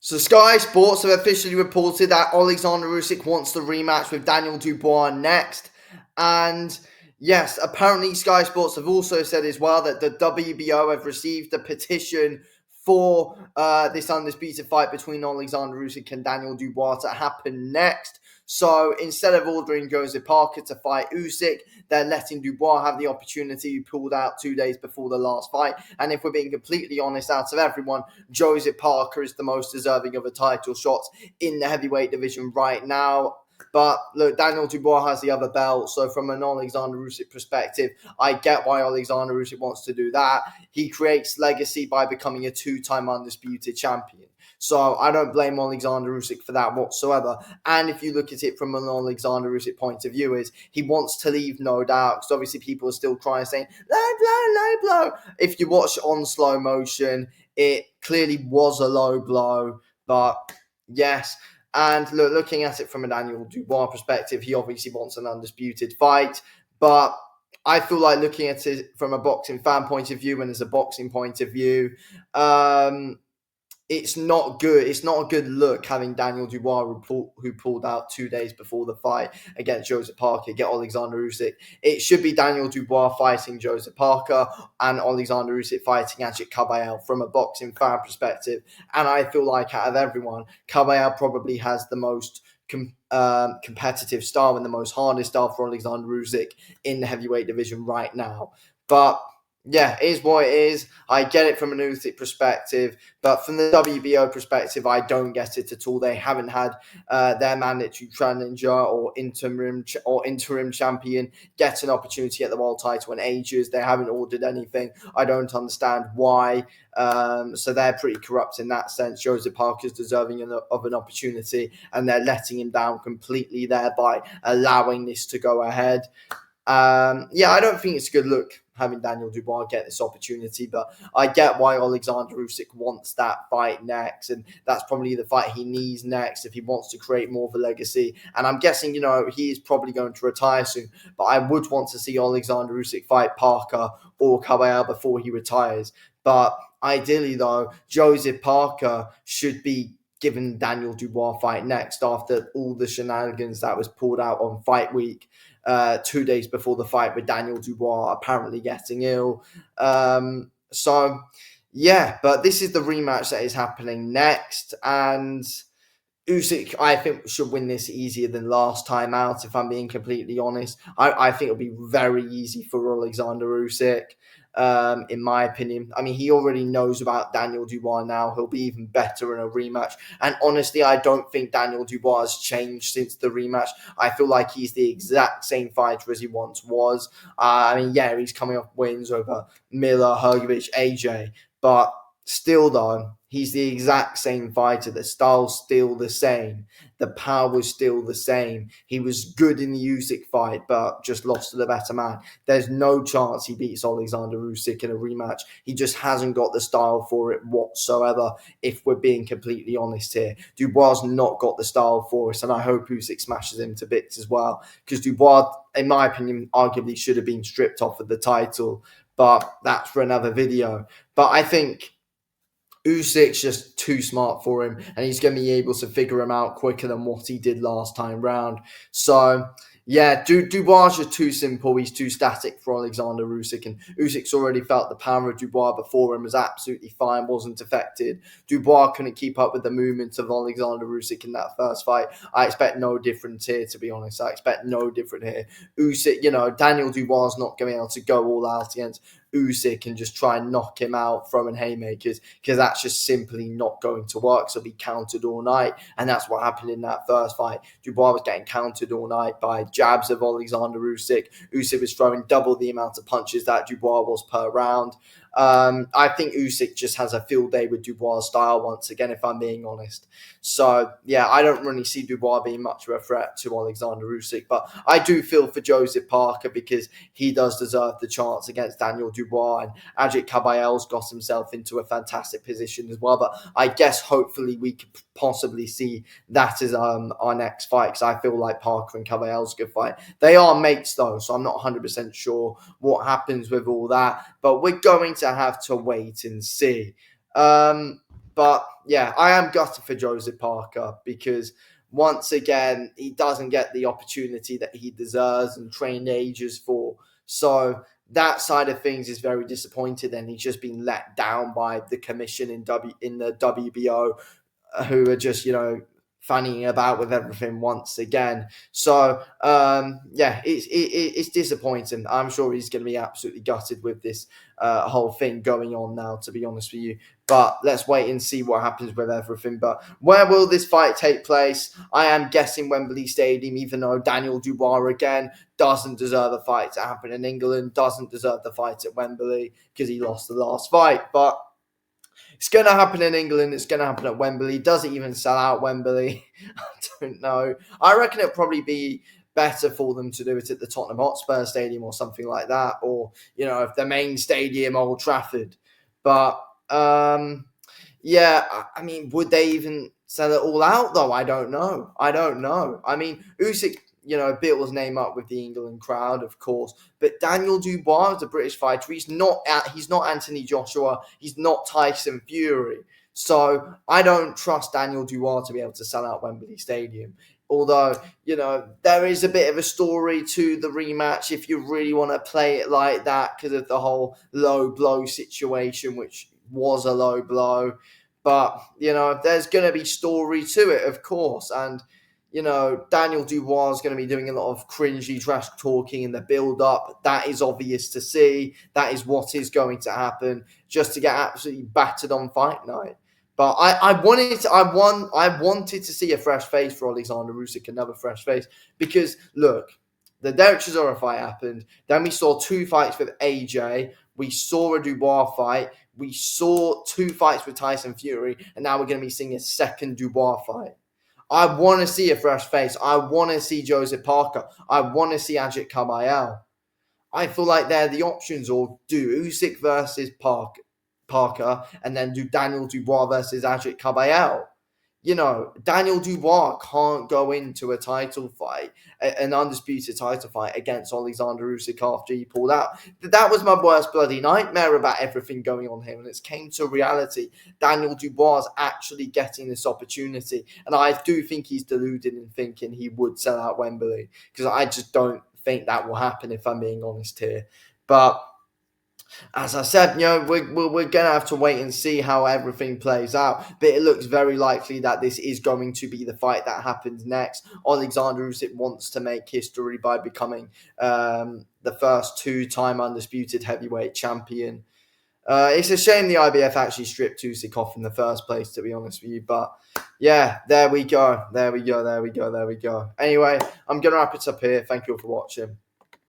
So Sky Sports have officially reported that Oleksandr Usyk wants the rematch with Daniel Dubois next. And yes, apparently Sky Sports have also said as well that the WBO have received a petition for this undisputed fight between Oleksandr Usyk and Daniel Dubois to happen next. So instead of ordering Joseph Parker to fight Usyk, they're letting Dubois have the opportunity. He pulled out 2 days before the last fight. And if we're being completely honest, out of everyone, Joseph Parker is the most deserving of a title shot in the heavyweight division right now. But look, Daniel Dubois has the other belt. So from an Oleksandr Usyk perspective, I get why Oleksandr Usyk wants to do that. He creates legacy by becoming a two-time undisputed champion. So I don't blame Oleksandr Usyk for that whatsoever. And if you look at it from an Oleksandr Usyk point of view, is he wants to leave, no doubt. Because obviously people are still crying, saying, low blow, low blow. If you watch on slow motion, it clearly was a low blow. But yes. And looking at it from a Daniel Dubois perspective, he obviously wants an undisputed fight. But I feel like looking at it from a boxing fan point of view and as a boxing point of view, it's not good. It's not a good look having Daniel Dubois, who pulled out 2 days before the fight against Joseph Parker, get Oleksandr Usyk. It should be Daniel Dubois fighting Joseph Parker and Oleksandr Usyk fighting Ajit Kabayel from a boxing fan perspective. And I feel like out of everyone, Kabayel probably has the most competitive style and the most hardest style for Oleksandr Usyk in the heavyweight division right now. But yeah, it is what it is. I get it from an Usyk perspective, but from the WBO perspective, I don't get it at all. They haven't had their mandatory challenger or interim champion get an opportunity at the world title in ages. They haven't ordered anything. I don't understand why. So they're pretty corrupt in that sense. Joseph Parker's deserving of an opportunity, and they're letting him down completely there by allowing this to go ahead. I don't think it's a good look having Daniel Dubois get this opportunity, but I get why Oleksandr Usyk wants that fight next, and that's probably the fight he needs next if he wants to create more of a legacy. And I'm guessing, he is probably going to retire soon, but I would want to see Oleksandr Usyk fight Parker or Caballero before he retires. But ideally, though, Joseph Parker should be given Daniel Dubois fight next after all the shenanigans that was pulled out on fight week. 2 days before the fight with Daniel Dubois apparently getting ill. But this is the rematch that is happening next. And Usyk, I think, should win this easier than last time out, if I'm being completely honest. I think it'll be very easy for Oleksandr Usyk. In my opinion. I mean, he already knows about Daniel Dubois now. He'll be even better in a rematch. And honestly, I don't think Daniel Dubois has changed since the rematch. I feel like he's the exact same fighter as he once was. He's coming off wins over Miller, Hrgovic, AJ. But still, though, he's the exact same fighter. The style's still the same. The power's still the same. He was good in the Usyk fight, but just lost to the better man. There's no chance he beats Oleksandr Usyk in a rematch. He just hasn't got the style for it whatsoever, if we're being completely honest here. Dubois not got the style for us, and I hope Usyk smashes him to bits as well, because Dubois, in my opinion, arguably should have been stripped off of the title, but that's for another video. But I think Usyk's just too smart for him, and he's going to be able to figure him out quicker than what he did last time round. So, Dubois is just too simple. He's too static for Oleksandr Usyk, and Usyk's already felt the power of Dubois before and was absolutely fine, wasn't affected. Dubois couldn't keep up with the movement of Oleksandr Usyk in that first fight. I expect no difference here, to be honest. I expect no different here. Usyk, Daniel Dubois is not going to be able to go all out against Usyk and just try and knock him out throwing haymakers, because that's just simply not going to work. So he'll be countered all night, and that's what happened in that first fight. Dubois was getting countered all night by jabs of Oleksandr Usyk. Usyk was throwing double the amount of punches that Dubois was per round. I think Usyk just has a field day with Dubois' style once again, if I'm being honest. So, I don't really see Dubois being much of a threat to Oleksandr Usyk, but I do feel for Joseph Parker, because he does deserve the chance against Daniel Dubois, and Ajit Kabayel's got himself into a fantastic position as well. But I guess hopefully we could possibly see that as our next fight, because I feel like Parker and Kabayel's a good fight. They are mates though, so I'm not 100% sure what happens with all that, but we're going to have to wait and see. But yeah, I am gutted for Joseph Parker because once again, he doesn't get the opportunity that he deserves and trained ages for. So that side of things is very disappointed, and he's just been let down by the commission in the WBO, who are just fannying about with everything once again. So yeah, it's disappointing. I'm sure he's going to be absolutely gutted with this whole thing going on now, to be honest with you. But let's wait and see what happens with everything. But where will this fight take place? I am guessing Wembley Stadium, even though Daniel Dubois again doesn't deserve the fight to happen in England, doesn't deserve the fight at Wembley because he lost the last fight. But it's going to happen in England. It's going to happen at Wembley. Does it even sell out Wembley? I don't know. I reckon it'll probably be better for them to do it at the Tottenham Hotspur Stadium or something like that, or if the main stadium, Old Trafford. But yeah, I mean, would they even sell it all out though? I don't know. I mean, Usyk, built his name up with the England crowd, of course. But Daniel Dubois is a British fighter. He's not Anthony Joshua. He's not Tyson Fury. So I don't trust Daniel Dubois to be able to sell out Wembley Stadium. Although, there is a bit of a story to the rematch if you really want to play it like that because of the whole low blow situation, which was a low blow. But, there's going to be story to it, of course. And Daniel Dubois is going to be doing a lot of cringy trash talking in the build-up. That is obvious to see. That is what is going to happen, just to get absolutely battered on fight night. But I wanted to see a fresh face for Oleksandr Usyk, another fresh face, because look, the Derek Chisora fight happened. Then we saw 2 fights with AJ. We saw a Dubois fight. We saw 2 fights with Tyson Fury, and now we're going to be seeing a second Dubois fight. I want to see a fresh face. I want to see Joseph Parker. I want to see Ajit Kabayel. I feel like they're the options, or do Usyk versus Parker, and then do Daniel Dubois versus Ajit Kabayel. Daniel Dubois can't go into a title fight, an undisputed title fight against Oleksandr Usyk after he pulled out. That was my worst bloody nightmare about everything going on here, and it's came to reality. Daniel Dubois is actually getting this opportunity, and I do think he's deluded in thinking he would sell out Wembley, because I just don't think that will happen, if I'm being honest here. But as I said, we're going to have to wait and see how everything plays out. But it looks very likely that this is going to be the fight that happens next. Oleksandr Usyk wants to make history by becoming the first 2-time undisputed heavyweight champion. It's a shame the IBF actually stripped Usyk off in the first place, to be honest with you. But yeah, there we go. Anyway, I'm going to wrap it up here. Thank you all for watching.